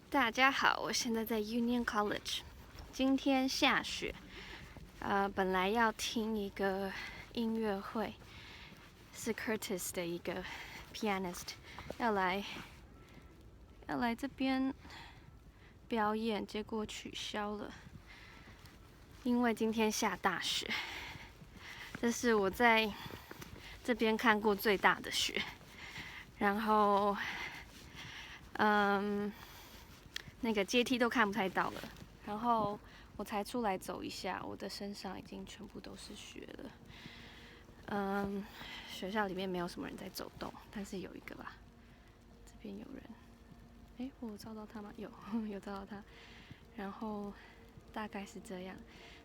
大家好，我现在在 Union College。今天下雪，本来要听一个音乐会，是 Curtis 的一个 pianist 要来这边表演，结果取消了，因为今天下大雪。这是我在这边看过最大的雪，然后，那个阶梯都看不太到了，然后我才出来走一下，我的身上已经全部都是雪了。学校里面没有什么人在走动，但是有一个吧，这边有人。我有照到他吗？有，有照到他。然后大概是这样，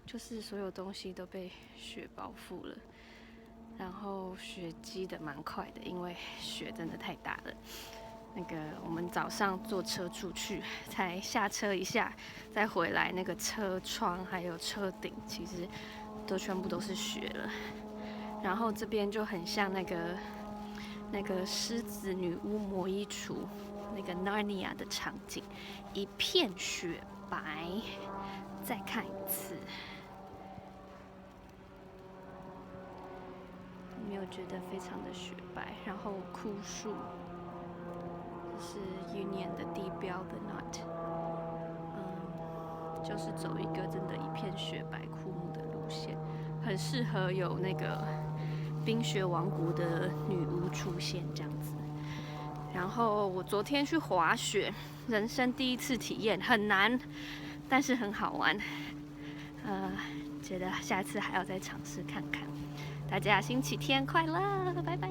就是所有东西都被雪包覆了，然后雪积得蛮快的，因为雪真的太大了。那个我们早上坐车出去，才下车一下，再回来，那个车窗还有车顶其实都全部都是雪了。然后这边就很像那个狮子女巫魔衣橱那个 Narnia 的场景，一片雪白。再看一次，有没有觉得非常的雪白？然后枯树。是 Union 的地标的 Knot，就是走一个真的一片雪白枯木的路线，很适合有那个冰雪王国的女巫出现这样子。然后我昨天去滑雪，人生第一次体验，很难，但是很好玩。觉得下次还要再尝试看看。大家星期天快乐，拜拜。